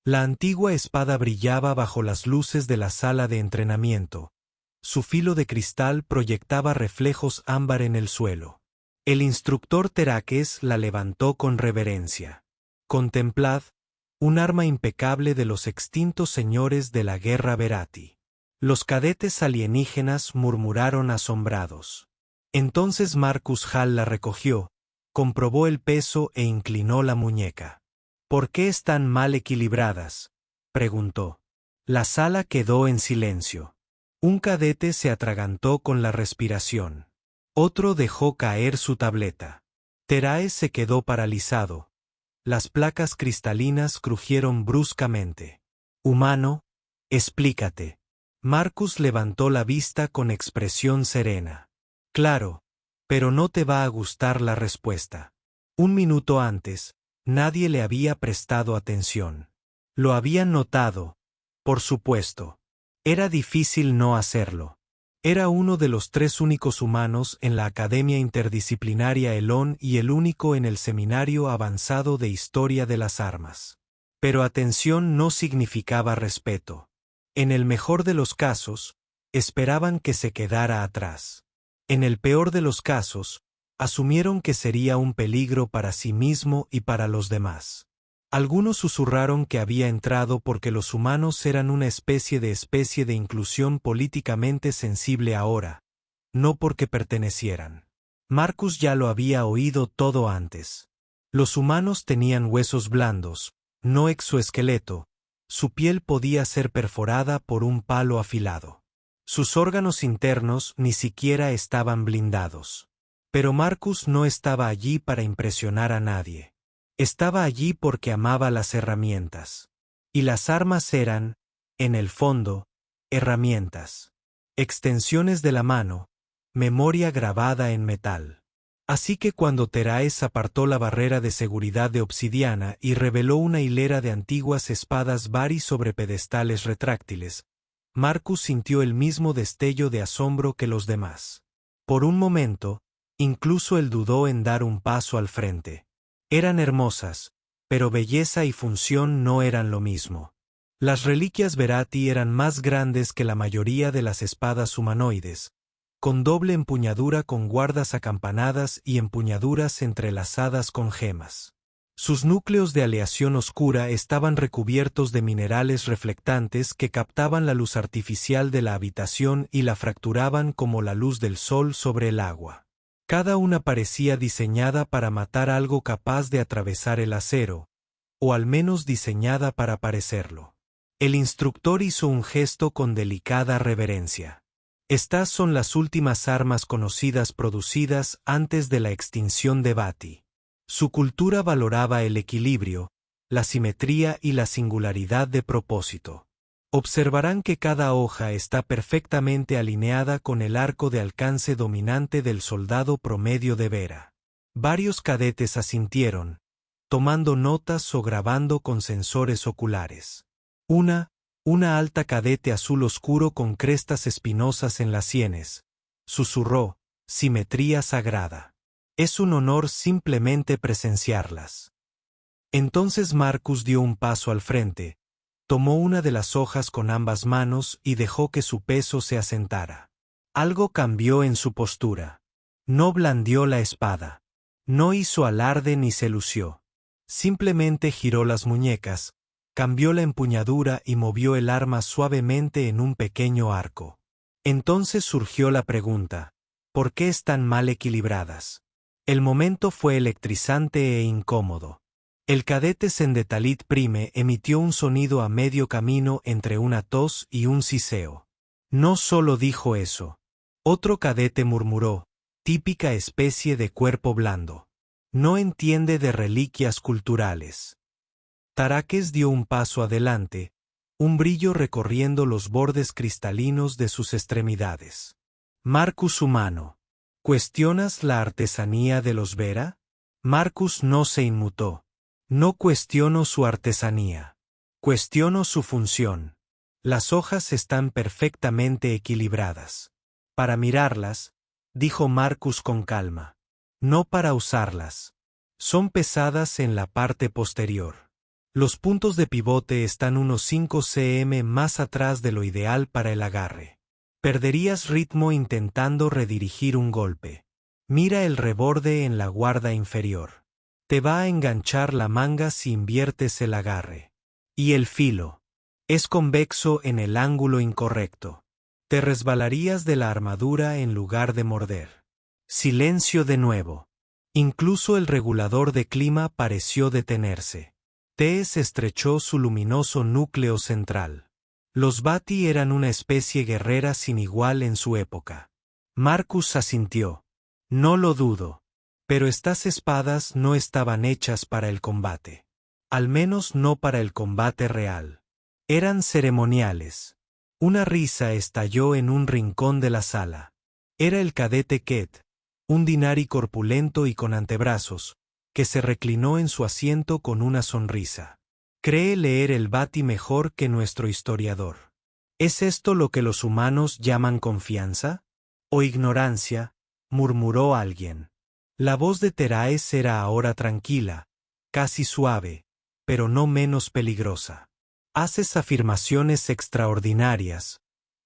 La antigua espada brillaba bajo las luces de la sala de entrenamiento. Su filo de cristal proyectaba reflejos ámbar en el suelo. El instructor Terakes la levantó con reverencia. Contemplad, un arma impecable de los extintos señores de la guerra Verati. Los cadetes alienígenas murmuraron asombrados. Entonces Marcus Hall la recogió, comprobó el peso e inclinó la muñeca. ¿Por qué están mal equilibradas?, preguntó. La sala quedó en silencio. Un cadete se atragantó con la respiración. Otro dejó caer su tableta. Teraes se quedó paralizado. Las placas cristalinas crujieron bruscamente. Humano, explícate. Marcus levantó la vista con expresión serena. Claro, pero no te va a gustar la respuesta. Un minuto antes, nadie le había prestado atención. Lo habían notado, por supuesto. Era difícil no hacerlo. Era uno de los 3 únicos humanos en la Academia Interdisciplinaria Elón y el único en el Seminario Avanzado de Historia de las Armas. Pero atención no significaba respeto. En el mejor de los casos, esperaban que se quedara atrás. En el peor de los casos, asumieron que sería un peligro para sí mismo y para los demás. Algunos susurraron que había entrado porque los humanos eran una especie de inclusión políticamente sensible ahora, no porque pertenecieran. Marcus ya lo había oído todo antes. Los humanos tenían huesos blandos, no exoesqueleto, su piel podía ser perforada por un palo afilado. Sus órganos internos ni siquiera estaban blindados. Pero Marcus no estaba allí para impresionar a nadie. Estaba allí porque amaba las herramientas. Y las armas eran, en el fondo, herramientas. Extensiones de la mano, memoria grabada en metal. Así que cuando Teraes apartó la barrera de seguridad de obsidiana y reveló una hilera de antiguas espadas Vari sobre pedestales retráctiles, Marcus sintió el mismo destello de asombro que los demás. Por un momento, incluso él dudó en dar un paso al frente. Eran hermosas, pero belleza y función no eran lo mismo. Las reliquias Verati eran más grandes que la mayoría de las espadas humanoides, con doble empuñadura con guardas acampanadas y empuñaduras entrelazadas con gemas. Sus núcleos de aleación oscura estaban recubiertos de minerales reflectantes que captaban la luz artificial de la habitación y la fracturaban como la luz del sol sobre el agua. Cada una parecía diseñada para matar algo capaz de atravesar el acero, o al menos diseñada para parecerlo. El instructor hizo un gesto con delicada reverencia. Estas son las últimas armas conocidas producidas antes de la extinción de Bati. Su cultura valoraba el equilibrio, la simetría y la singularidad de propósito. Observarán que cada hoja está perfectamente alineada con el arco de alcance dominante del soldado promedio de Vera. Varios cadetes asintieron, tomando notas o grabando con sensores oculares. Una alta cadete azul oscuro con crestas espinosas en las sienes, susurró, simetría sagrada. Es un honor simplemente presenciarlas. Entonces Marcus dio un paso al frente, tomó una de las hojas con ambas manos y dejó que su peso se asentara. Algo cambió en su postura. No blandió la espada. No hizo alarde ni se lució. Simplemente giró las muñecas, cambió la empuñadura y movió el arma suavemente en un pequeño arco. Entonces surgió la pregunta: ¿por qué están mal equilibradas? El momento fue electrizante e incómodo. El cadete Sendetalit Prime emitió un sonido a medio camino entre una tos y un siseo. No solo dijo eso. Otro cadete murmuró, típica especie de cuerpo blando. No entiende de reliquias culturales. Terakes dio un paso adelante, un brillo recorriendo los bordes cristalinos de sus extremidades. Marcus humano. ¿Cuestionas la artesanía de los Vera? Marcus no se inmutó. No cuestiono su artesanía. Cuestiono su función. Las hojas están perfectamente equilibradas. Para mirarlas, dijo Marcus con calma. No para usarlas. Son pesadas en la parte posterior. Los puntos de pivote están unos 5 cm más atrás de lo ideal para el agarre. Perderías ritmo intentando redirigir un golpe. Mira el reborde en la guarda inferior. Te va a enganchar la manga si inviertes el agarre. Y el filo. Es convexo en el ángulo incorrecto. Te resbalarías de la armadura en lugar de morder. Silencio de nuevo. Incluso el regulador de clima pareció detenerse. Tess estrechó su luminoso núcleo central. Los Bati eran una especie guerrera sin igual en su época. Marcus asintió. No lo dudo. Pero estas espadas no estaban hechas para el combate. Al menos no para el combate real. Eran ceremoniales. Una risa estalló en un rincón de la sala. Era el cadete Ket, un Dinari corpulento y con antebrazos, que se reclinó en su asiento con una sonrisa. Cree leer el Bati mejor que nuestro historiador. ¿Es esto lo que los humanos llaman confianza? ¿O ignorancia? Murmuró alguien. La voz de Teraes era ahora tranquila, casi suave, pero no menos peligrosa. Haces afirmaciones extraordinarias.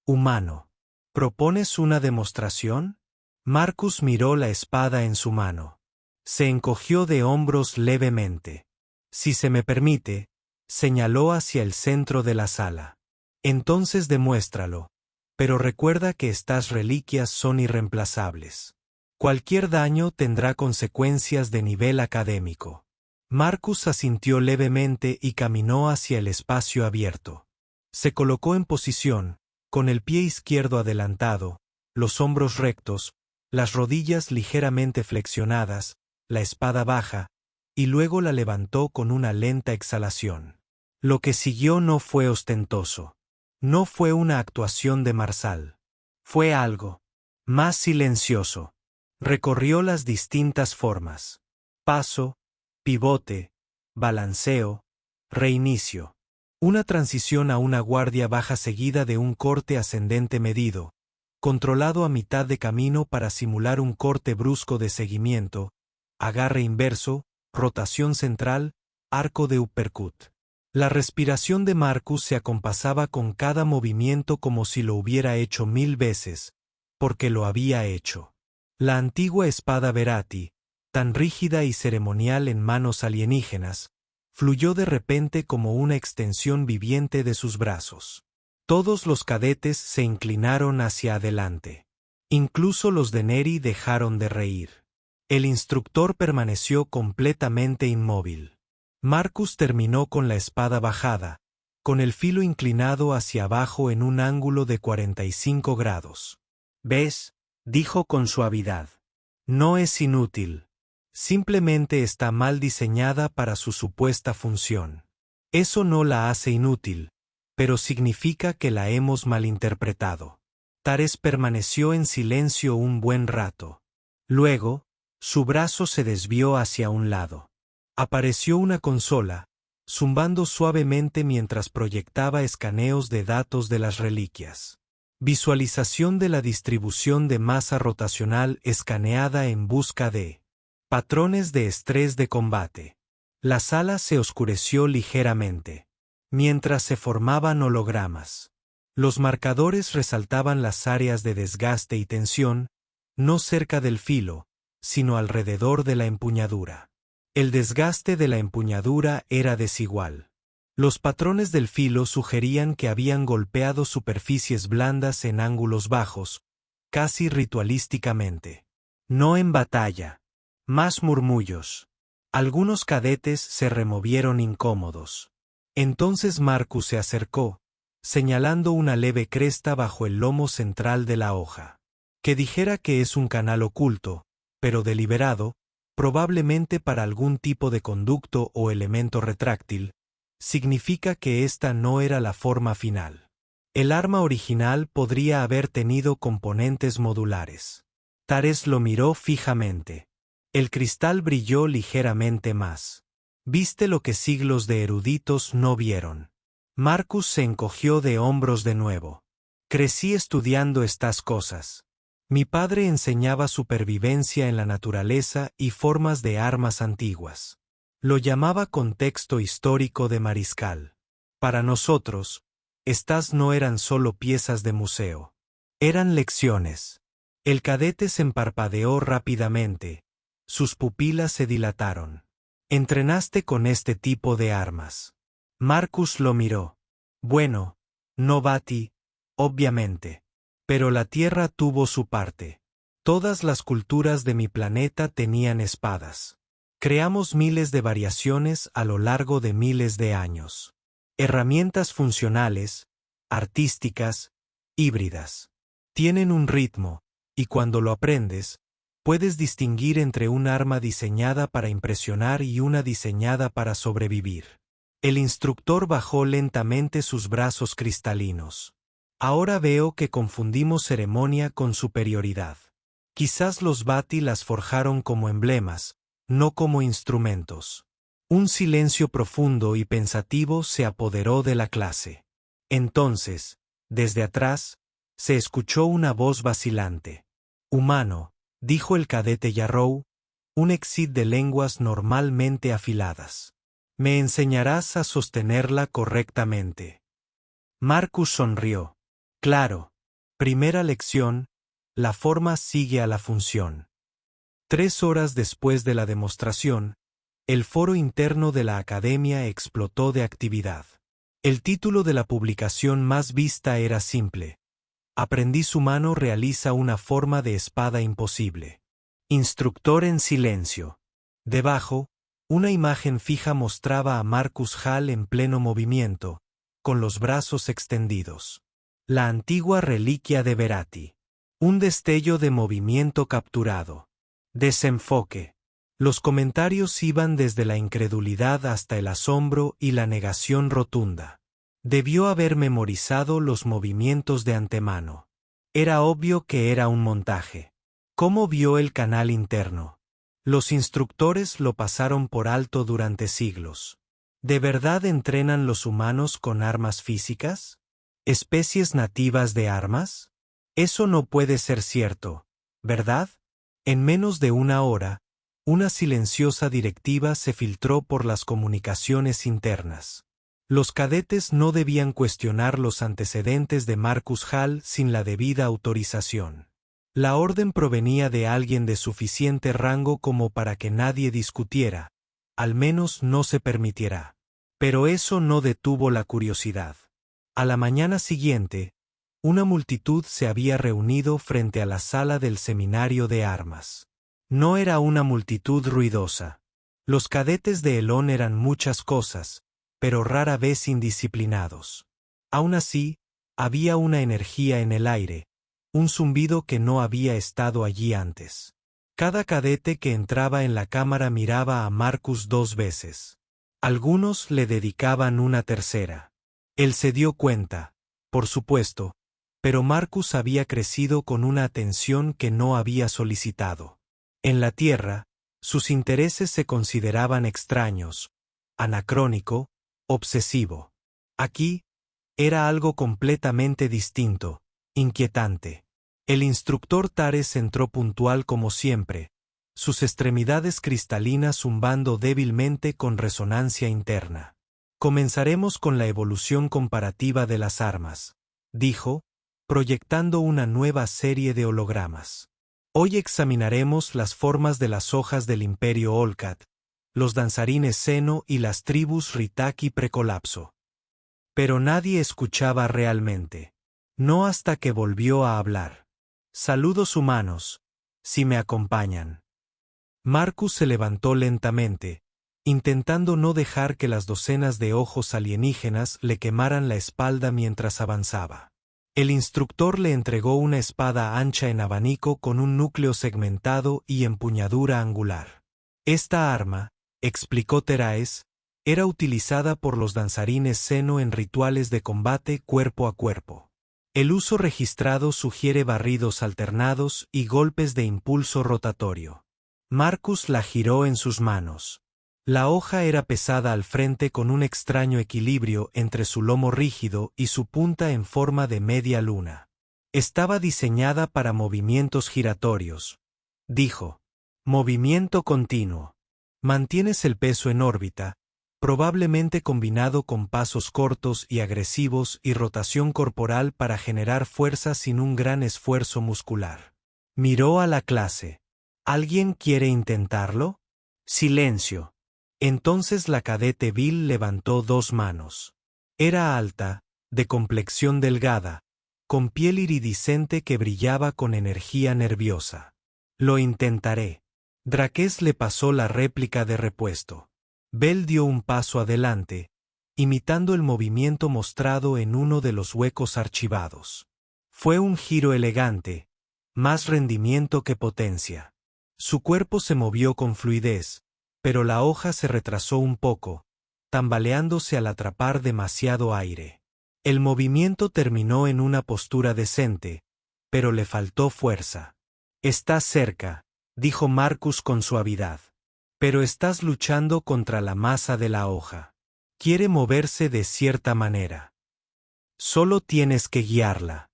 Humano. ¿Propones una demostración? Marcus miró la espada en su mano. Se encogió de hombros levemente. Si se me permite, señaló hacia el centro de la sala. Entonces demuéstralo, pero recuerda que estas reliquias son irreemplazables. Cualquier daño tendrá consecuencias de nivel académico. Marcus asintió levemente y caminó hacia el espacio abierto. Se colocó en posición, con el pie izquierdo adelantado, los hombros rectos, las rodillas ligeramente flexionadas, la espada baja, y luego la levantó con una lenta exhalación. Lo que siguió no fue ostentoso. No fue una actuación de Marsal. Fue algo más silencioso. Recorrió las distintas formas. Paso, pivote, balanceo, reinicio. Una transición a una guardia baja seguida de un corte ascendente medido, controlado a mitad de camino para simular un corte brusco de seguimiento, agarre inverso, rotación central, arco de uppercut. La respiración de Marcus se acompasaba con cada movimiento como si lo hubiera hecho 1000 veces, porque lo había hecho. La antigua espada Verati, tan rígida y ceremonial en manos alienígenas, fluyó de repente como una extensión viviente de sus brazos. Todos los cadetes se inclinaron hacia adelante. Incluso los de Neri dejaron de reír. El instructor permaneció completamente inmóvil. Marcus terminó con la espada bajada, con el filo inclinado hacia abajo en un ángulo de 45 grados. «¿Ves?», dijo con suavidad. «No es inútil. Simplemente está mal diseñada para su supuesta función. Eso no la hace inútil, pero significa que la hemos malinterpretado». Tares permaneció en silencio un buen rato. Luego, su brazo se desvió hacia un lado. Apareció una consola, zumbando suavemente mientras proyectaba escaneos de datos de las reliquias. Visualización de la distribución de masa rotacional escaneada en busca de patrones de estrés de combate. La sala se oscureció ligeramente, mientras se formaban hologramas. Los marcadores resaltaban las áreas de desgaste y tensión, no cerca del filo, sino alrededor de la empuñadura. El desgaste de la empuñadura era desigual. Los patrones del filo sugerían que habían golpeado superficies blandas en ángulos bajos, casi ritualísticamente. No en batalla. Más murmullos. Algunos cadetes se removieron incómodos. Entonces Marcus se acercó, señalando una leve cresta bajo el lomo central de la hoja. Que dijera que es un canal oculto, pero deliberado, probablemente para algún tipo de conducto o elemento retráctil, significa que esta no era la forma final. El arma original podría haber tenido componentes modulares. Tares lo miró fijamente. El cristal brilló ligeramente más. «¿Viste lo que siglos de eruditos no vieron?» Marcus se encogió de hombros de nuevo. «Crecí estudiando estas cosas. Mi padre enseñaba supervivencia en la naturaleza y formas de armas antiguas. Lo llamaba contexto histórico de Mariscal. Para nosotros, estas no eran solo piezas de museo. Eran lecciones. El cadete se emparpadeó rápidamente. Sus pupilas se dilataron. «¿Entrenaste con este tipo de armas?» Marcus lo miró. «Bueno, no batí, obviamente. Pero la Tierra tuvo su parte. Todas las culturas de mi planeta tenían espadas. Creamos miles de variaciones a lo largo de miles de años. Herramientas funcionales, artísticas, híbridas. Tienen un ritmo, y cuando lo aprendes, puedes distinguir entre un arma diseñada para impresionar y una diseñada para sobrevivir». El instructor bajó lentamente sus brazos cristalinos. «Ahora veo que confundimos ceremonia con superioridad. Quizás los Bati las forjaron como emblemas, no como instrumentos». Un silencio profundo y pensativo se apoderó de la clase. Entonces, desde atrás, se escuchó una voz vacilante. «Humano», dijo el cadete Yarrow, un exit de lenguas normalmente afiladas. «Me enseñarás a sostenerla correctamente». Marcus sonrió. «Claro. Primera lección, la forma sigue a la función». 3 horas después de la demostración, el foro interno de la academia explotó de actividad. El título de la publicación más vista era simple: «Aprendiz humano realiza una forma de espada imposible». Instructor en silencio. Debajo, una imagen fija mostraba a Marcus Hall en pleno movimiento, con los brazos extendidos. La antigua reliquia de Verati. Un destello de movimiento capturado. Desenfoque. Los comentarios iban desde la incredulidad hasta el asombro y la negación rotunda. Debió haber memorizado los movimientos de antemano. Era obvio que era un montaje. ¿Cómo vio el canal interno? Los instructores lo pasaron por alto durante siglos. ¿De verdad entrenan los humanos con armas físicas? ¿Especies nativas de armas? Eso no puede ser cierto, ¿verdad? En menos de una hora, una silenciosa directiva se filtró por las comunicaciones internas. Los cadetes no debían cuestionar los antecedentes de Marcus Hall sin la debida autorización. La orden provenía de alguien de suficiente rango como para que nadie discutiera, al menos no se permitiera. Pero eso no detuvo la curiosidad. A la mañana siguiente, una multitud se había reunido frente a la sala del seminario de armas. No era una multitud ruidosa. Los cadetes de Elón eran muchas cosas, pero rara vez indisciplinados. Aún así, había una energía en el aire, un zumbido que no había estado allí antes. Cada cadete que entraba en la cámara miraba a Marcus 2 veces. Algunos le dedicaban una tercera. Él se dio cuenta, por supuesto, pero Marcus había crecido con una atención que no había solicitado. En la Tierra, sus intereses se consideraban extraños, anacrónico, obsesivo. Aquí, era algo completamente distinto, inquietante. El instructor Tares entró puntual como siempre, sus extremidades cristalinas zumbando débilmente con resonancia interna. «Comenzaremos con la evolución comparativa de las armas», dijo, proyectando una nueva serie de hologramas. «Hoy examinaremos las formas de las hojas del Imperio Olcat, los danzarines Seno y las tribus Ritaki precolapso». Pero nadie escuchaba realmente. No hasta que volvió a hablar. «Saludos humanos, si me acompañan». Marcus se levantó lentamente, intentando no dejar que las docenas de ojos alienígenas le quemaran la espalda mientras avanzaba. El instructor le entregó una espada ancha en abanico con un núcleo segmentado y empuñadura angular. Esta arma, explicó Teraes, era utilizada por los danzarines Seno en rituales de combate cuerpo a cuerpo. El uso registrado sugiere barridos alternados y golpes de impulso rotatorio. Marcus la giró en sus manos. La hoja era pesada al frente con un extraño equilibrio entre su lomo rígido y su punta en forma de media luna. Estaba diseñada para movimientos giratorios, dijo. Movimiento continuo. Mantienes el peso en órbita, probablemente combinado con pasos cortos y agresivos y rotación corporal para generar fuerza sin un gran esfuerzo muscular. Miró a la clase. ¿Alguien quiere intentarlo? Silencio. Entonces la cadete Bill levantó 2 manos. Era alta, de complexión delgada, con piel iridiscente que brillaba con energía nerviosa. Lo intentaré. Drakes le pasó la réplica de repuesto. Bell dio un paso adelante, imitando el movimiento mostrado en uno de los huecos archivados. Fue un giro elegante, más rendimiento que potencia. Su cuerpo se movió con fluidez, pero la hoja se retrasó un poco, tambaleándose al atrapar demasiado aire. El movimiento terminó en una postura decente, pero le faltó fuerza. «Estás cerca», dijo Marcus con suavidad. «Pero estás luchando contra la masa de la hoja. Quiere moverse de cierta manera. Solo tienes que guiarla».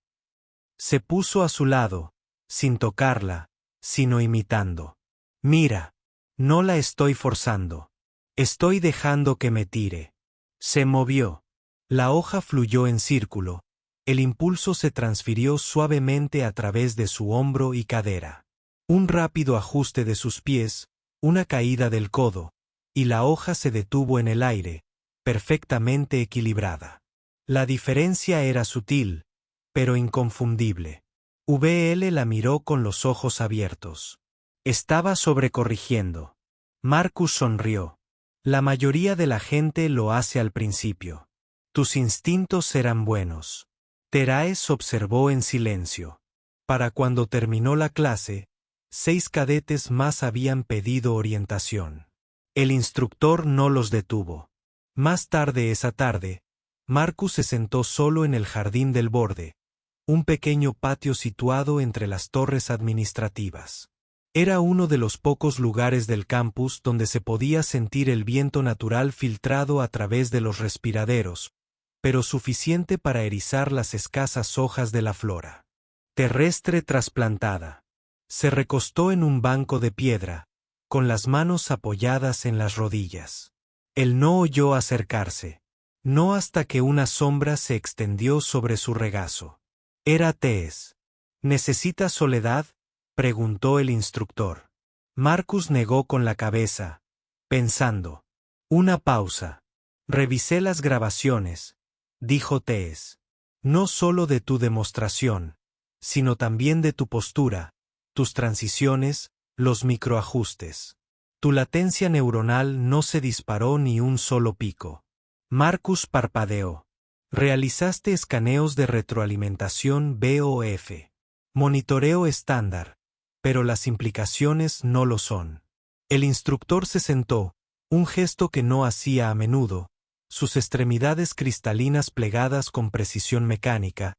Se puso a su lado, sin tocarla, sino imitando. «Mira, no la estoy forzando. Estoy dejando que me tire». Se movió. La hoja fluyó en círculo. El impulso se transfirió suavemente a través de su hombro y cadera. Un rápido ajuste de sus pies, una caída del codo, y la hoja se detuvo en el aire, perfectamente equilibrada. La diferencia era sutil, pero inconfundible. VL la miró con los ojos abiertos. Estaba sobrecorrigiendo. Marcus sonrió. La mayoría de la gente lo hace al principio. Tus instintos eran buenos. Theraes observó en silencio. Para cuando terminó la clase, 6 cadetes más habían pedido orientación. El instructor no los detuvo. Más tarde esa tarde, Marcus se sentó solo en el jardín del borde, un pequeño patio situado entre las torres administrativas. Era uno de los pocos lugares del campus donde se podía sentir el viento natural filtrado a través de los respiraderos, pero suficiente para erizar las escasas hojas de la flora terrestre trasplantada. Se recostó en un banco de piedra, con las manos apoyadas en las rodillas. Él no oyó acercarse, no hasta que una sombra se extendió sobre su regazo. Era Tess. ¿Necesitas soledad?, preguntó el instructor. Marcus negó con la cabeza, pensando. Una pausa. Revisé las grabaciones, dijo Tess. No solo de tu demostración, sino también de tu postura, tus transiciones, los microajustes. Tu latencia neuronal no se disparó ni un solo pico. Marcus parpadeó. Realizaste escaneos de retroalimentación BOF. Monitoreo estándar, pero las implicaciones no lo son. El instructor se sentó, un gesto que no hacía a menudo, sus extremidades cristalinas plegadas con precisión mecánica,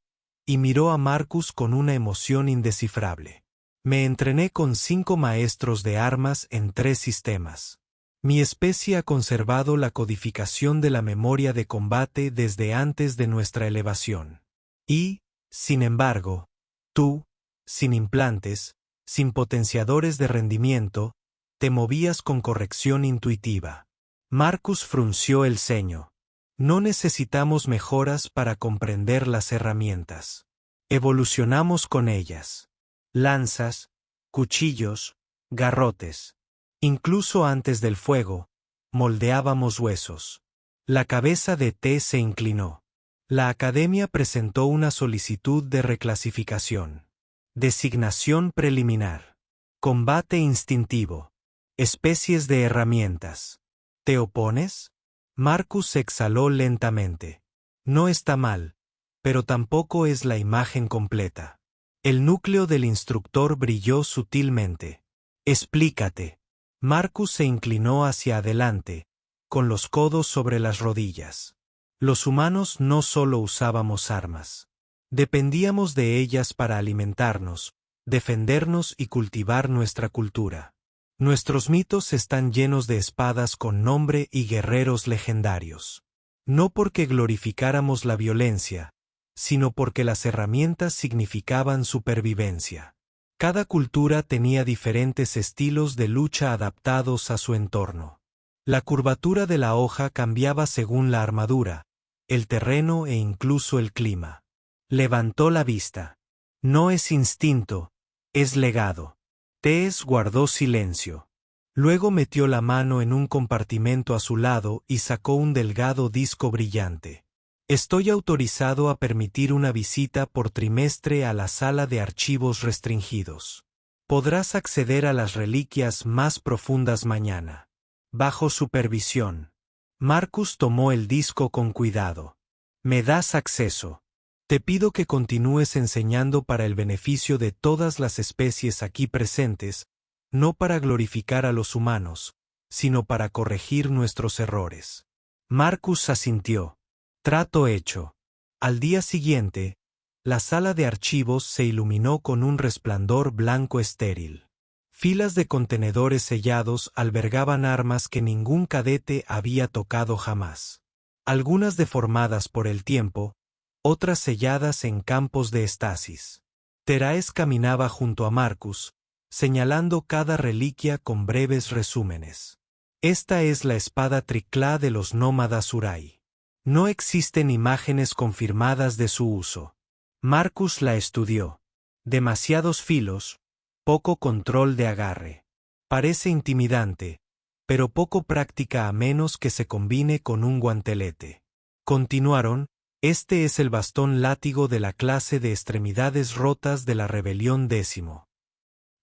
y miró a Marcus con una emoción indescifrable. Me entrené con 5 maestros de armas en 3 sistemas. Mi especie ha conservado la codificación de la memoria de combate desde antes de nuestra elevación. Y, sin embargo, tú, sin implantes, sin potenciadores de rendimiento, te movías con corrección intuitiva. Marcus frunció el ceño. No necesitamos mejoras para comprender las herramientas. Evolucionamos con ellas. Lanzas, cuchillos, garrotes. Incluso antes del fuego, moldeábamos huesos. La cabeza de T se inclinó. La academia presentó una solicitud de reclasificación. Designación preliminar. Combate instintivo. Especies de herramientas. ¿Te opones? Marcus exhaló lentamente. No está mal, pero tampoco es la imagen completa. El núcleo del instructor brilló sutilmente. Explícate. Marcus se inclinó hacia adelante, con los codos sobre las rodillas. Los humanos no solo usábamos armas. Dependíamos de ellas para alimentarnos, defendernos y cultivar nuestra cultura. Nuestros mitos están llenos de espadas con nombre y guerreros legendarios. No porque glorificáramos la violencia, sino porque las herramientas significaban supervivencia. Cada cultura tenía diferentes estilos de lucha adaptados a su entorno. La curvatura de la hoja cambiaba según la armadura, el terreno e incluso el clima. Levantó la vista. No es instinto, es legado. Tess guardó silencio. Luego metió la mano en un compartimento a su lado y sacó un delgado disco brillante. Estoy autorizado a permitir una visita por trimestre a la sala de archivos restringidos. Podrás acceder a las reliquias más profundas mañana. Bajo supervisión. Marcus tomó el disco con cuidado. Me das acceso. Te pido que continúes enseñando para el beneficio de todas las especies aquí presentes, no para glorificar a los humanos, sino para corregir nuestros errores. Marcus asintió. Trato hecho. Al día siguiente, la sala de archivos se iluminó con un resplandor blanco estéril. Filas de contenedores sellados albergaban armas que ningún cadete había tocado jamás. Algunas deformadas por el tiempo, otras selladas en campos de estasis. Teraes caminaba junto a Marcus, señalando cada reliquia con breves resúmenes. Esta es la espada triclá de los nómadas Urai. No existen imágenes confirmadas de su uso. Marcus la estudió. Demasiados filos, poco control de agarre. Parece intimidante, pero poco práctica a menos que se combine con un guantelete. Continuaron. Este es el bastón látigo de la clase de extremidades rotas de la rebelión 10.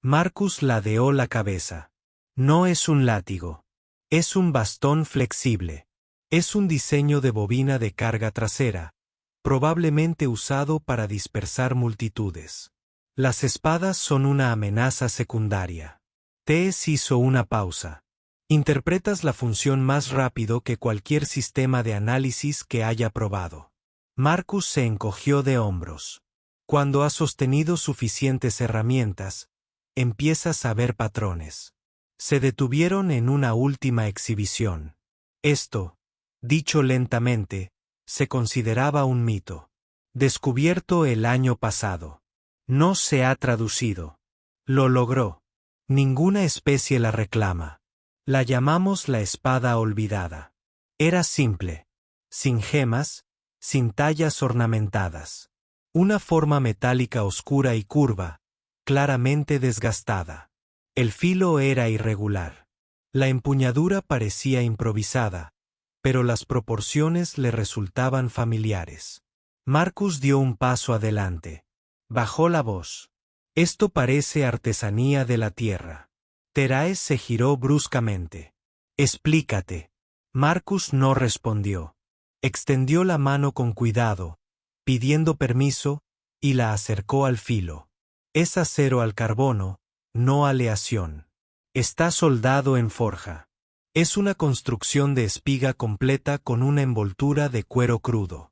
Marcus ladeó la cabeza. No es un látigo. Es un bastón flexible. Es un diseño de bobina de carga trasera, probablemente usado para dispersar multitudes. Las espadas son una amenaza secundaria. Tess hizo una pausa. Interpretas la función más rápido que cualquier sistema de análisis que haya probado. Marcus se encogió de hombros. Cuando has sostenido suficientes herramientas, empiezas a ver patrones. Se detuvieron en una última exhibición. Esto, dicho lentamente, se consideraba un mito. Descubierto el año pasado. No se ha traducido. Lo logró. Ninguna especie la reclama. La llamamos la espada olvidada. Era simple. Sin gemas, sin tallas ornamentadas. Una forma metálica oscura y curva, claramente desgastada. El filo era irregular. La empuñadura parecía improvisada, pero las proporciones le resultaban familiares. Marcus dio un paso adelante. Bajó la voz. Esto parece artesanía de la tierra. Teraes se giró bruscamente. Explícate. Marcus no respondió. Extendió la mano con cuidado, pidiendo permiso, y la acercó al filo. Es acero al carbono, no aleación. Está soldado en forja. Es una construcción de espiga completa con una envoltura de cuero crudo.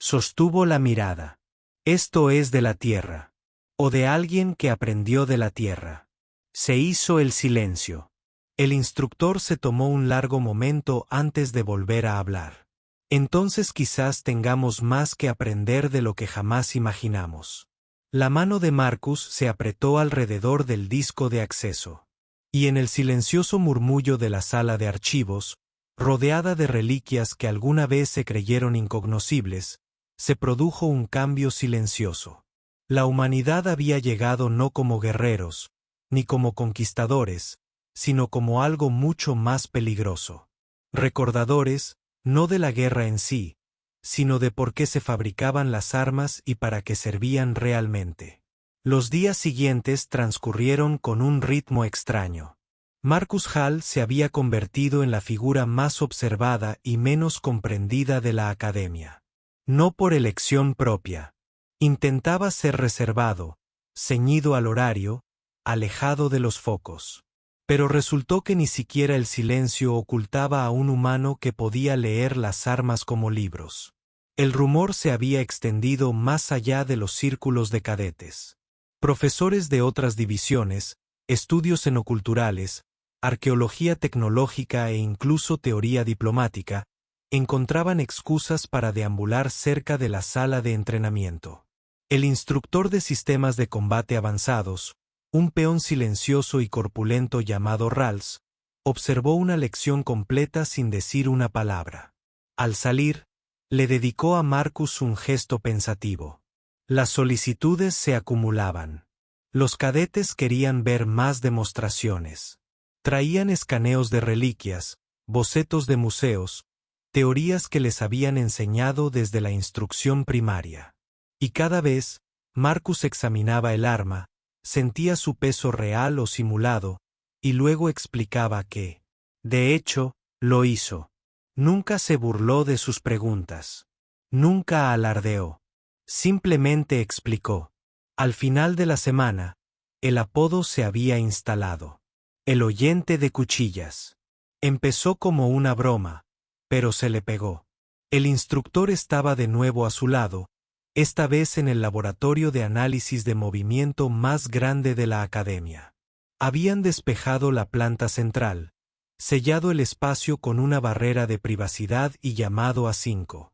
Sostuvo la mirada. Esto es de la tierra. O de alguien que aprendió de la tierra. Se hizo el silencio. El instructor se tomó un largo momento antes de volver a hablar. Entonces quizás tengamos más que aprender de lo que jamás imaginamos. La mano de Marcus se apretó alrededor del disco de acceso. Y en el silencioso murmullo de la sala de archivos, rodeada de reliquias que alguna vez se creyeron incognoscibles, se produjo un cambio silencioso. La humanidad había llegado no como guerreros, ni como conquistadores, sino como algo mucho más peligroso. Recordadores, no de la guerra en sí, sino de por qué se fabricaban las armas y para qué servían realmente. Los días siguientes transcurrieron con un ritmo extraño. Marcus Hall se había convertido en la figura más observada y menos comprendida de la academia. No por elección propia. Intentaba ser reservado, ceñido al horario, alejado de los focos. Pero resultó que ni siquiera el silencio ocultaba a un humano que podía leer las armas como libros. El rumor se había extendido más allá de los círculos de cadetes. Profesores de otras divisiones, estudios enoculturales, arqueología tecnológica e incluso teoría diplomática, encontraban excusas para deambular cerca de la sala de entrenamiento. El instructor de sistemas de combate avanzados, Un peón silencioso y corpulento llamado Rals observó una lección completa sin decir una palabra. Al salir, le dedicó a Marcus un gesto pensativo. Las solicitudes se acumulaban. Los cadetes querían ver más demostraciones. Traían escaneos de reliquias, bocetos de museos, teorías que les habían enseñado desde la instrucción primaria. Y cada vez, Marcus examinaba el arma, sentía su peso real o simulado, y luego explicaba que, de hecho, lo hizo. Nunca se burló de sus preguntas. Nunca alardeó. Simplemente explicó. Al final de la semana, el apodo se había instalado. El oyente de cuchillas. Empezó como una broma, pero se le pegó. El instructor estaba de nuevo a su lado, esta vez en el laboratorio de análisis de movimiento más grande de la academia. Habían despejado la planta central, sellado el espacio con una barrera de privacidad y llamado a 5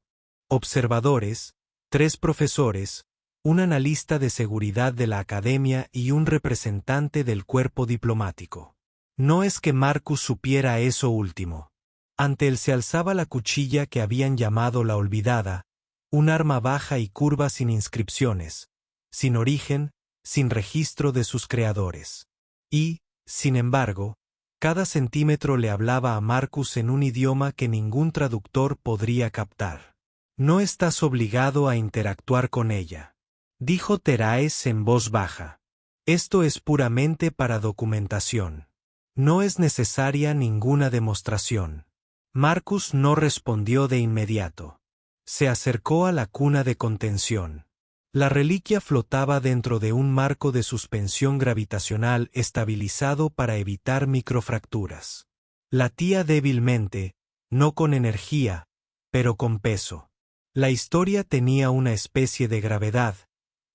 observadores, 3 profesores, un analista de seguridad de la academia y un representante del cuerpo diplomático. No es que Marcus supiera eso último. Ante él se alzaba la cuchilla que habían llamado la olvidada, un arma baja y curva sin inscripciones, sin origen, sin registro de sus creadores. Y, sin embargo, cada centímetro le hablaba a Marcus en un idioma que ningún traductor podría captar. No estás obligado a interactuar con ella, dijo Teraes en voz baja. Esto es puramente para documentación. No es necesaria ninguna demostración. Marcus no respondió de inmediato. Se acercó a la cuna de contención. La reliquia flotaba dentro de un marco de suspensión gravitacional estabilizado para evitar microfracturas. Latía débilmente, no con energía, pero con peso. La historia tenía una especie de gravedad,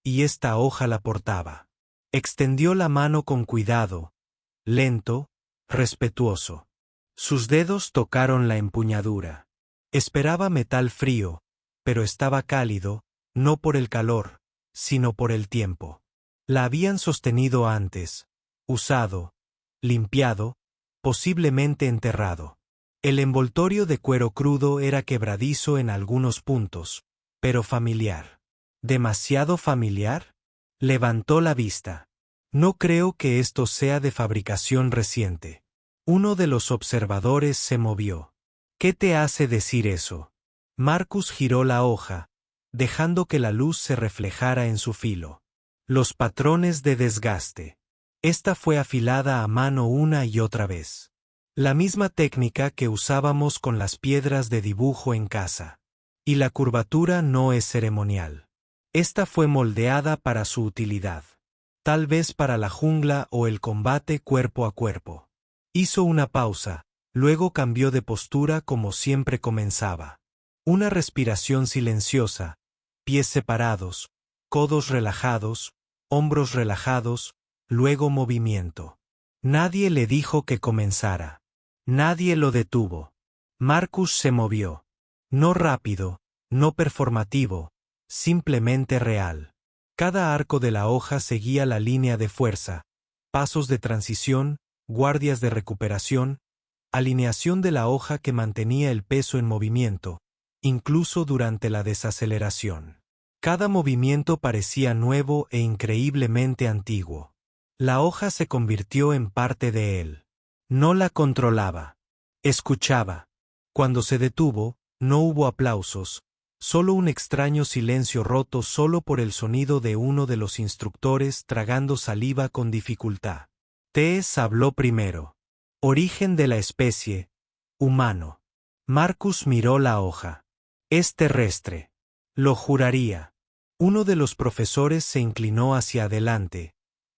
y esta hoja la portaba. Extendió la mano con cuidado, lento, respetuoso. Sus dedos tocaron la empuñadura. Esperaba metal frío, pero estaba cálido, no por el calor, sino por el tiempo. La habían sostenido antes, usado, limpiado, posiblemente enterrado. El envoltorio de cuero crudo era quebradizo en algunos puntos, pero familiar. ¿Demasiado familiar? Levantó la vista. No creo que esto sea de fabricación reciente. Uno de los observadores se movió. ¿Qué te hace decir eso? Marcus giró la hoja, dejando que la luz se reflejara en su filo. Los patrones de desgaste. Esta fue afilada a mano una y otra vez. La misma técnica que usábamos con las piedras de dibujo en casa. Y la curvatura no es ceremonial. Esta fue moldeada para su utilidad. Tal vez para la jungla o el combate cuerpo a cuerpo. Hizo una pausa, luego cambió de postura como siempre comenzaba. Una respiración silenciosa, pies separados, codos relajados, hombros relajados, luego movimiento. Nadie le dijo que comenzara. Nadie lo detuvo. Marcus se movió. No rápido, no performativo, simplemente real. Cada arco de la hoja seguía la línea de fuerza, pasos de transición, guardias de recuperación, alineación de la hoja que mantenía el peso en movimiento, incluso durante la desaceleración. Cada movimiento parecía nuevo e increíblemente antiguo. La hoja se convirtió en parte de él. No la controlaba. Escuchaba. Cuando se detuvo, no hubo aplausos, solo un extraño silencio roto solo por el sonido de uno de los instructores tragando saliva con dificultad. Tess habló primero. Origen de la especie, humano. Marcus miró la hoja. Es terrestre. Lo juraría. Uno de los profesores se inclinó hacia adelante.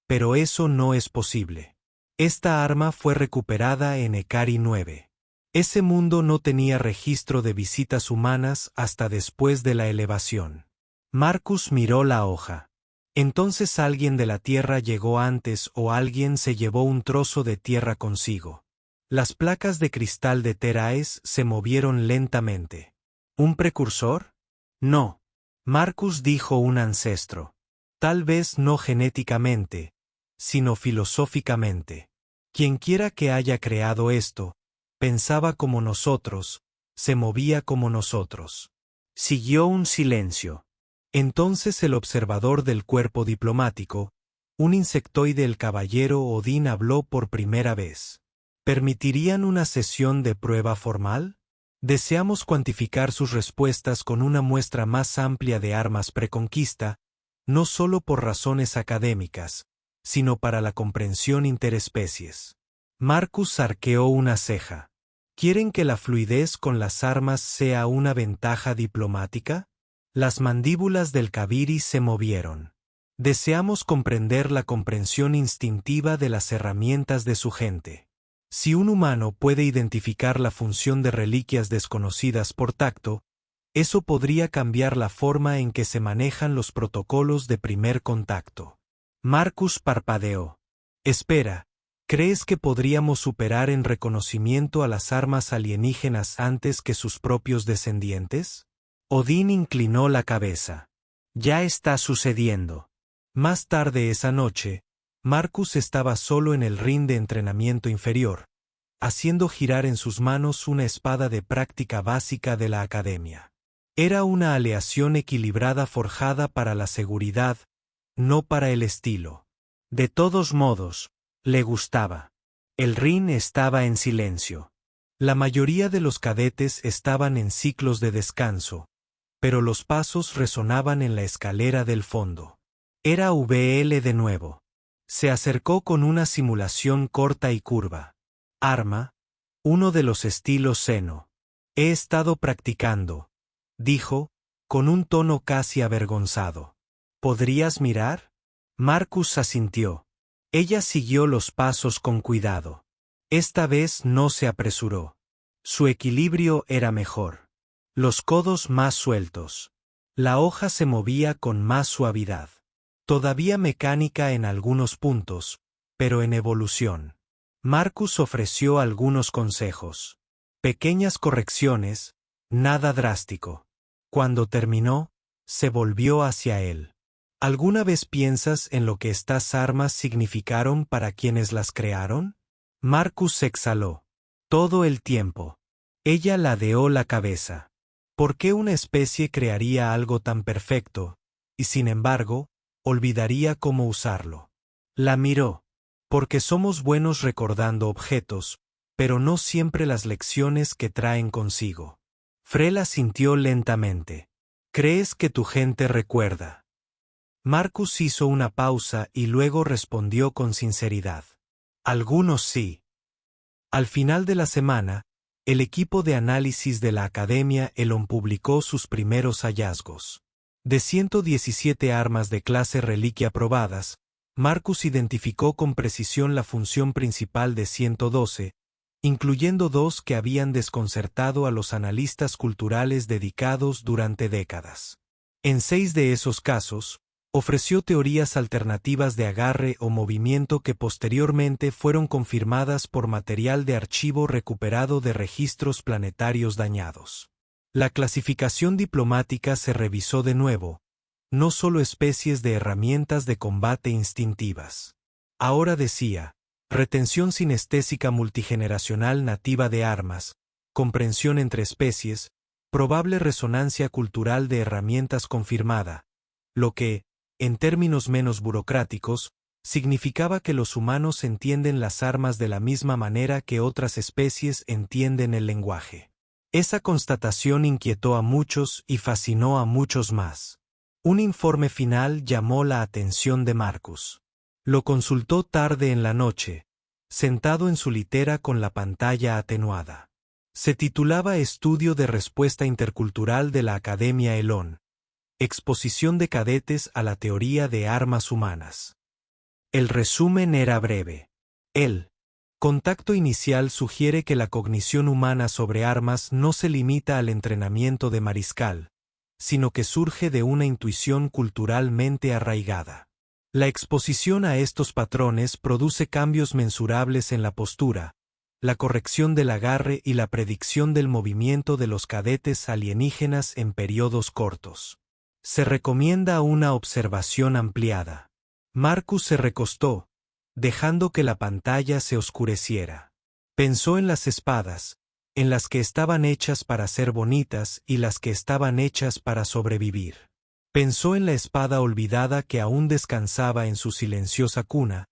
Pero eso no es posible. Esta arma fue recuperada en Ekari 9. Ese mundo no tenía registro de visitas humanas hasta después de la elevación. Marcus miró la hoja. Entonces alguien de la Tierra llegó antes o alguien se llevó un trozo de tierra consigo. Las placas de cristal de Teraes se movieron lentamente. ¿Un precursor? No. Marcus dijo un ancestro. Tal vez no genéticamente, sino filosóficamente. Quienquiera que haya creado esto, pensaba como nosotros, se movía como nosotros. Siguió un silencio. Entonces el observador del cuerpo diplomático, un insectoide, el caballero Odín, habló por primera vez. ¿Permitirían una sesión de prueba formal? Deseamos cuantificar sus respuestas con una muestra más amplia de armas preconquista, no solo por razones académicas, sino para la comprensión interespecies. Marcus arqueó una ceja. ¿Quieren que la fluidez con las armas sea una ventaja diplomática? Las mandíbulas del Kaviri se movieron. Deseamos comprender la comprensión instintiva de las herramientas de su gente. Si un humano puede identificar la función de reliquias desconocidas por tacto, eso podría cambiar la forma en que se manejan los protocolos de primer contacto. Marcus parpadeó. Espera, ¿crees que podríamos superar en reconocimiento a las armas alienígenas antes que sus propios descendientes? Odín inclinó la cabeza. Ya está sucediendo. Más tarde esa noche, Marcus estaba solo en el ring de entrenamiento inferior, haciendo girar en sus manos una espada de práctica básica de la academia. Era una aleación equilibrada forjada para la seguridad, no para el estilo. De todos modos, le gustaba. El ring estaba en silencio. La mayoría de los cadetes estaban en ciclos de descanso, pero los pasos resonaban en la escalera del fondo. Era VL de nuevo. Se acercó con una simulación corta y curva. Arma, uno de los estilos seno. He estado practicando, dijo, con un tono casi avergonzado. ¿Podrías mirar? Marcus asintió. Ella siguió los pasos con cuidado. Esta vez no se apresuró. Su equilibrio era mejor. Los codos más sueltos. La hoja se movía con más suavidad. Todavía mecánica en algunos puntos, pero en evolución. Marcus ofreció algunos consejos. Pequeñas correcciones, nada drástico. Cuando terminó, se volvió hacia él. ¿Alguna vez piensas en lo que estas armas significaron para quienes las crearon? Marcus exhaló. Todo el tiempo. Ella ladeó la cabeza. ¿Por qué una especie crearía algo tan perfecto, y sin embargo, olvidaría cómo usarlo? La miró. Porque somos buenos recordando objetos, pero no siempre las lecciones que traen consigo. Frel asintió lentamente. ¿Crees que tu gente recuerda? Marcus hizo una pausa y luego respondió con sinceridad. Algunos sí. Al final de la semana, el equipo de análisis de la Academia Elon publicó sus primeros hallazgos. De 117 armas de clase reliquia probadas, Marcus identificó con precisión la función principal de 112, incluyendo 2 que habían desconcertado a los analistas culturales dedicados durante décadas. En 6 de esos casos, ofreció teorías alternativas de agarre o movimiento que posteriormente fueron confirmadas por material de archivo recuperado de registros planetarios dañados. La clasificación diplomática se revisó de nuevo, no solo especies de herramientas de combate instintivas. Ahora decía, retención sinestésica multigeneracional nativa de armas, comprensión entre especies, probable resonancia cultural de herramientas confirmada, lo que, en términos menos burocráticos, significaba que los humanos entienden las armas de la misma manera que otras especies entienden el lenguaje. Esa constatación inquietó a muchos y fascinó a muchos más. Un informe final llamó la atención de Marcus. Lo consultó tarde en la noche, sentado en su litera con la pantalla atenuada. Se titulaba Estudio de Respuesta Intercultural de la Academia Elon. Exposición de cadetes a la teoría de armas humanas. El resumen era breve. El contacto inicial sugiere que la cognición humana sobre armas no se limita al entrenamiento de mariscal, sino que surge de una intuición culturalmente arraigada. La exposición a estos patrones produce cambios mensurables en la postura, la corrección del agarre y la predicción del movimiento de los cadetes alienígenas en periodos cortos. Se recomienda una observación ampliada. Marcus se recostó, dejando que la pantalla se oscureciera. Pensó en las espadas, en las que estaban hechas para ser bonitas y las que estaban hechas para sobrevivir. Pensó en la espada olvidada que aún descansaba en su silenciosa cuna,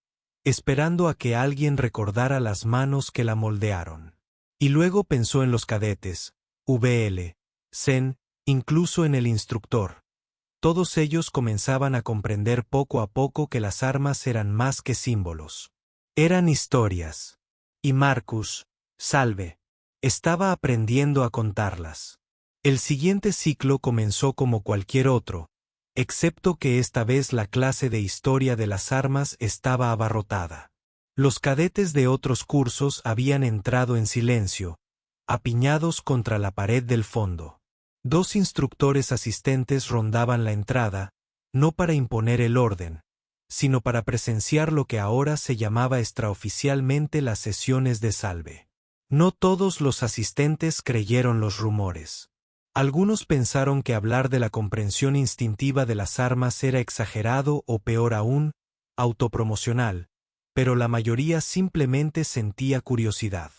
esperando a que alguien recordara las manos que la moldearon. Y luego pensó en los cadetes, VL, Zen, incluso en el instructor. Todos ellos comenzaban a comprender poco a poco que las armas eran más que símbolos. Eran historias. Y Marcus, salve, estaba aprendiendo a contarlas. El siguiente ciclo comenzó como cualquier otro, excepto que esta vez la clase de historia de las armas estaba abarrotada. Los cadetes de otros cursos habían entrado en silencio, apiñados contra la pared del fondo. 2 instructores asistentes rondaban la entrada, no para imponer el orden, sino para presenciar lo que ahora se llamaba extraoficialmente las sesiones de salve. No todos los asistentes creyeron los rumores. Algunos pensaron que hablar de la comprensión instintiva de las armas era exagerado o peor aún, autopromocional, pero la mayoría simplemente sentía curiosidad.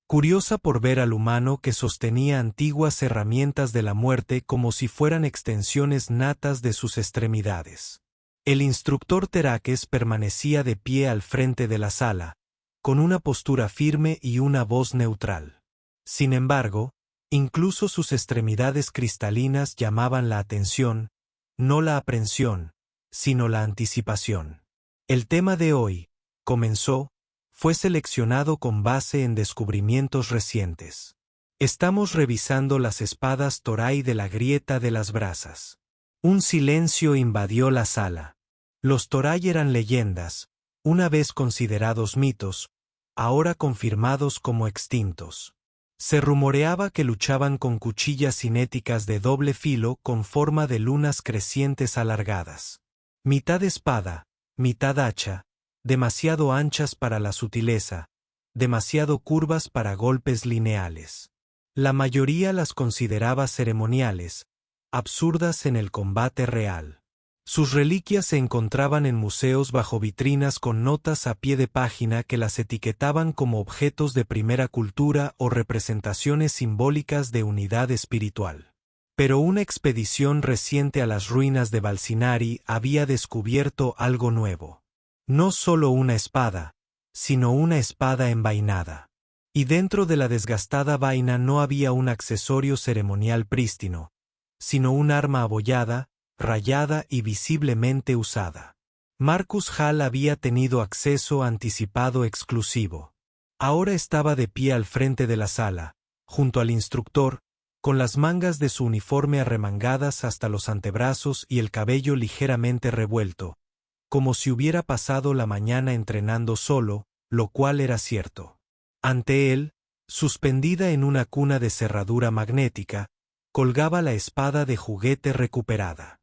Curiosa por ver al humano que sostenía antiguas herramientas de la muerte como si fueran extensiones natas de sus extremidades. El instructor Terakes permanecía de pie al frente de la sala, con una postura firme y una voz neutral. Sin embargo, incluso sus extremidades cristalinas llamaban la atención, no la aprensión, sino la anticipación. El tema de hoy, comenzó, fue seleccionado con base en descubrimientos recientes. Estamos revisando las espadas Torai de la grieta de las brasas. Un silencio invadió la sala. Los Torai eran leyendas, una vez considerados mitos, ahora confirmados como extintos. Se rumoreaba que luchaban con cuchillas cinéticas de doble filo con forma de lunas crecientes alargadas. Mitad espada, mitad hacha, demasiado anchas para la sutileza, demasiado curvas para golpes lineales. La mayoría las consideraba ceremoniales, absurdas en el combate real. Sus reliquias se encontraban en museos bajo vitrinas con notas a pie de página que las etiquetaban como objetos de primera cultura o representaciones simbólicas de unidad espiritual. Pero una expedición reciente a las ruinas de Balsinari había descubierto algo nuevo. No solo una espada, sino una espada envainada. Y dentro de la desgastada vaina no había un accesorio ceremonial prístino, sino un arma abollada, rayada y visiblemente usada. Marcus Hall había tenido acceso anticipado exclusivo. Ahora estaba de pie al frente de la sala, junto al instructor, con las mangas de su uniforme arremangadas hasta los antebrazos y el cabello ligeramente revuelto, como si hubiera pasado la mañana entrenando solo, lo cual era cierto. Ante él, suspendida en una cuna de cerradura magnética, colgaba la espada de juguete recuperada.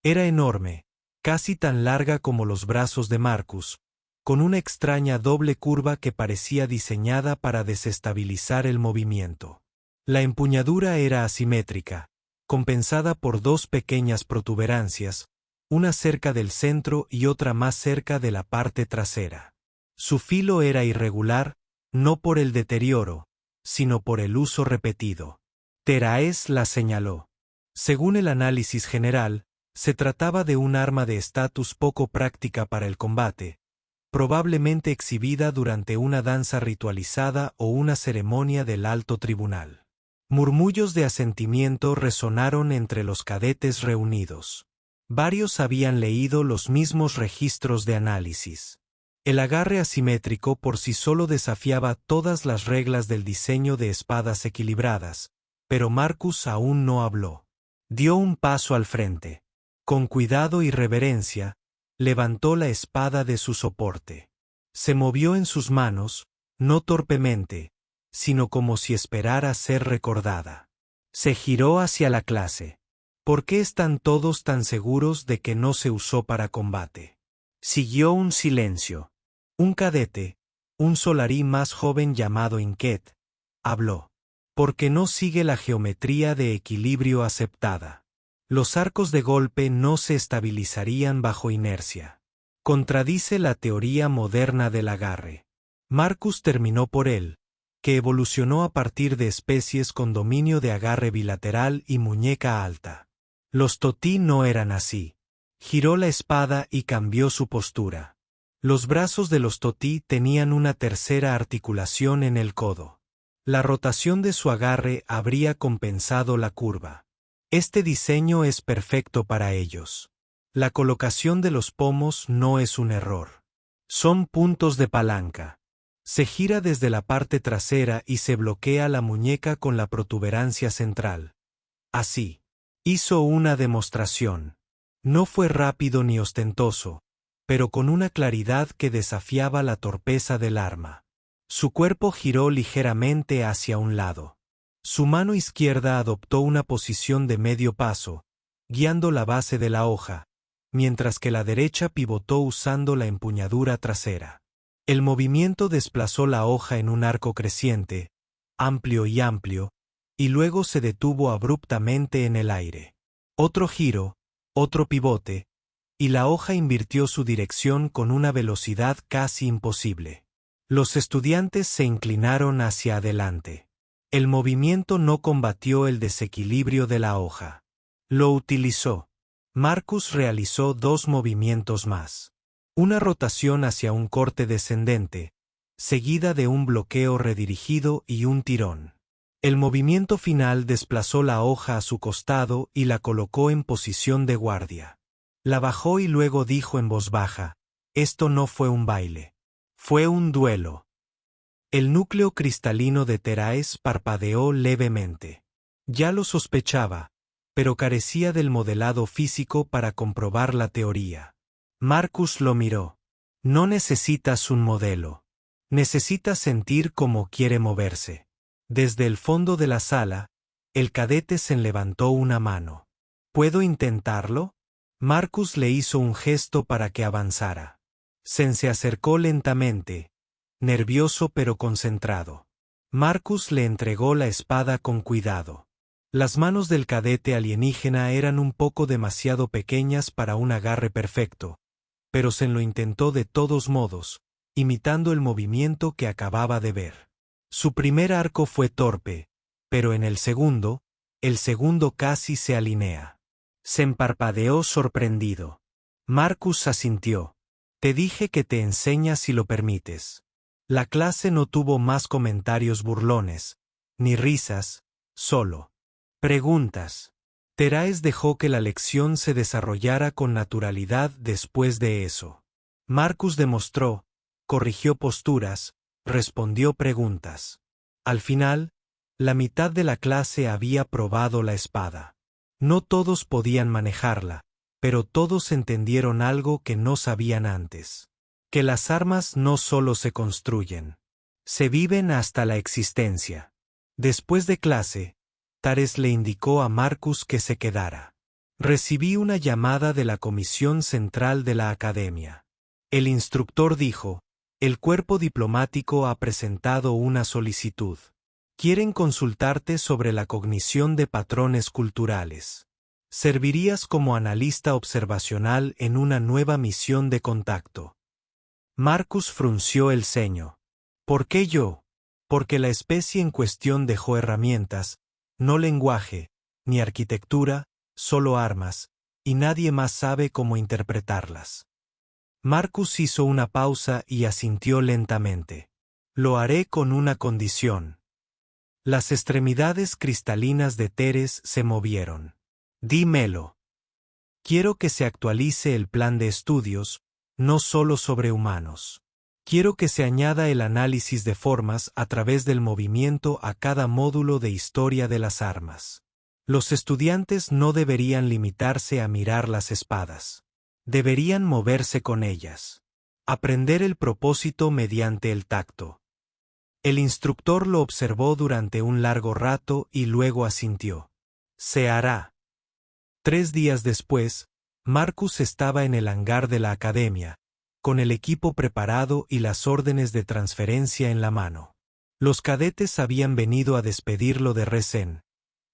Era enorme, casi tan larga como los brazos de Marcus, con una extraña doble curva que parecía diseñada para desestabilizar el movimiento. La empuñadura era asimétrica, compensada por 2 pequeñas protuberancias, una cerca del centro y otra más cerca de la parte trasera. Su filo era irregular, no por el deterioro, sino por el uso repetido. Teraes la señaló. Según el análisis general, se trataba de un arma de estatus poco práctica para el combate, probablemente exhibida durante una danza ritualizada o una ceremonia del alto tribunal. Murmullos de asentimiento resonaron entre los cadetes reunidos. Varios habían leído los mismos registros de análisis. El agarre asimétrico por sí solo desafiaba todas las reglas del diseño de espadas equilibradas, pero Marcus aún no habló. Dio un paso al frente. Con cuidado y reverencia, levantó la espada de su soporte. Se movió en sus manos, no torpemente, sino como si esperara ser recordada. Se giró hacia la clase. ¿Por qué están todos tan seguros de que no se usó para combate? Siguió un silencio. Un cadete, un solarí más joven llamado Inquet, habló. Porque no sigue la geometría de equilibrio aceptada. Los arcos de golpe no se estabilizarían bajo inercia. Contradice la teoría moderna del agarre. Marcus terminó por él, que evolucionó a partir de especies con dominio de agarre bilateral y muñeca alta. Los totí no eran así. Giró la espada y cambió su postura. Los brazos de los totí tenían una tercera articulación en el codo. La rotación de su agarre habría compensado la curva. Este diseño es perfecto para ellos. La colocación de los pomos no es un error. Son puntos de palanca. Se gira desde la parte trasera y se bloquea la muñeca con la protuberancia central. Así. Hizo una demostración. No fue rápido ni ostentoso, pero con una claridad que desafiaba la torpeza del arma. Su cuerpo giró ligeramente hacia un lado. Su mano izquierda adoptó una posición de medio paso, guiando la base de la hoja, mientras que la derecha pivotó usando la empuñadura trasera. El movimiento desplazó la hoja en un arco creciente, amplio, y luego se detuvo abruptamente en el aire. Otro giro, otro pivote, y la hoja invirtió su dirección con una velocidad casi imposible. Los estudiantes se inclinaron hacia adelante. El movimiento no combatió el desequilibrio de la hoja. Lo utilizó. Marcus realizó 2 movimientos más. Una rotación hacia un corte descendente, seguida de un bloqueo redirigido y un tirón. El movimiento final desplazó la hoja a su costado y la colocó en posición de guardia. La bajó y luego dijo en voz baja: «Esto no fue un baile. Fue un duelo». El núcleo cristalino de Theraes parpadeó levemente. Ya lo sospechaba, pero carecía del modelado físico para comprobar la teoría. Marcus lo miró. No necesitas un modelo. Necesitas sentir cómo quiere moverse. Desde el fondo de la sala, el cadete se levantó una mano. ¿Puedo intentarlo? Marcus le hizo un gesto para que avanzara. Sen se acercó lentamente, nervioso pero concentrado. Marcus le entregó la espada con cuidado. Las manos del cadete alienígena eran un poco demasiado pequeñas para un agarre perfecto, pero Sen lo intentó de todos modos, imitando el movimiento que acababa de ver. Su primer arco fue torpe, pero en el segundo casi se alinea. Sen parpadeó sorprendido. Marcus asintió. «Te dije que te enseña si lo permites». La clase no tuvo más comentarios burlones, ni risas, solo preguntas. Theraes dejó que la lección se desarrollara con naturalidad después de eso. Marcus demostró, corrigió posturas, respondió preguntas. Al final, la mitad de la clase había probado la espada. No todos podían manejarla, pero todos entendieron algo que no sabían antes. Que las armas no solo se construyen, se viven hasta la existencia. Después de clase, Theraes le indicó a Marcus que se quedara. Recibí una llamada de la Comisión Central de la Academia. El instructor dijo: «El cuerpo diplomático ha presentado una solicitud. Quieren consultarte sobre la cognición de patrones culturales. Servirías como analista observacional en una nueva misión de contacto». Marcus frunció el ceño. «¿Por qué yo?». Porque la especie en cuestión dejó herramientas, no lenguaje, ni arquitectura, solo armas, y nadie más sabe cómo interpretarlas. Marcus hizo una pausa y asintió lentamente. «Lo haré con una condición». Las extremidades cristalinas de Theraes se movieron. «Dímelo. Quiero que se actualice el plan de estudios, no solo sobre humanos. Quiero que se añada el análisis de formas a través del movimiento a cada módulo de historia de las armas. Los estudiantes no deberían limitarse a mirar las espadas. Deberían moverse con ellas. Aprender el propósito mediante el tacto». El instructor lo observó durante un largo rato y luego asintió. «Se hará». 3 días después, Marcus estaba en el hangar de la academia, con el equipo preparado y las órdenes de transferencia en la mano. Los cadetes habían venido a despedirlo de Resen,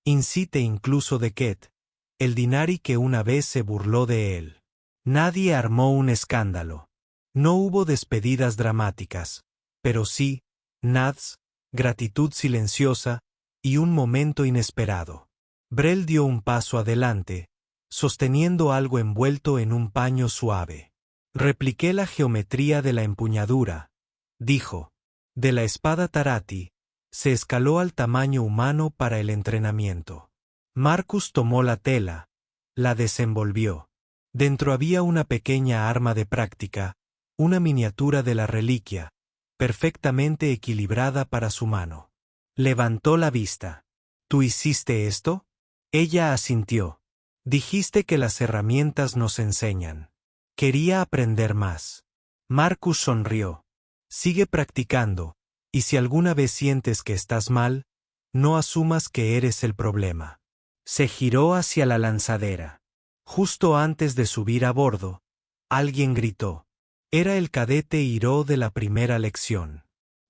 Incite incluso de Ket, el Dinari que una vez se burló de él. Nadie armó un escándalo. No hubo despedidas dramáticas, pero sí, nads, gratitud silenciosa y un momento inesperado. Brel dio un paso adelante, sosteniendo algo envuelto en un paño suave. Repliqué la geometría de la empuñadura, dijo. De la espada Tarati, se escaló al tamaño humano para el entrenamiento. Marcus tomó la tela, la desenvolvió. Dentro había una pequeña arma de práctica, una miniatura de la reliquia, perfectamente equilibrada para su mano. Levantó la vista. ¿Tú hiciste esto? Ella asintió. Dijiste que las herramientas nos enseñan. Quería aprender más. Marcus sonrió. Sigue practicando, y si alguna vez sientes que estás mal, no asumas que eres el problema. Se giró hacia la lanzadera. Justo antes de subir a bordo, alguien gritó. Era el cadete Hiro de la primera lección.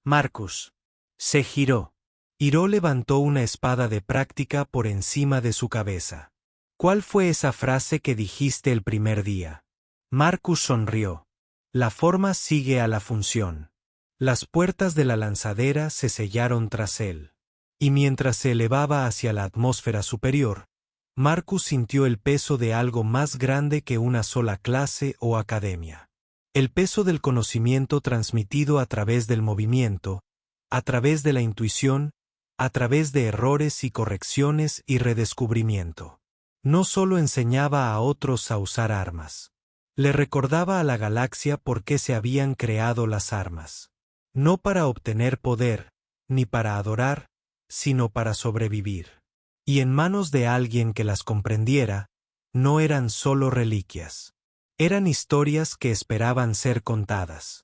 Marcus. Se giró. Hiro levantó una espada de práctica por encima de su cabeza. ¿Cuál fue esa frase que dijiste el primer día? Marcus sonrió. La forma sigue a la función. Las puertas de la lanzadera se sellaron tras él. Y mientras se elevaba hacia la atmósfera superior, Marcus sintió el peso de algo más grande que una sola clase o academia. El peso del conocimiento transmitido a través del movimiento, a través de la intuición, a través de errores y correcciones y redescubrimiento. No solo enseñaba a otros a usar armas. Le recordaba a la galaxia por qué se habían creado las armas. No para obtener poder, ni para adorar, sino para sobrevivir. Y en manos de alguien que las comprendiera, no eran solo reliquias. Eran historias que esperaban ser contadas.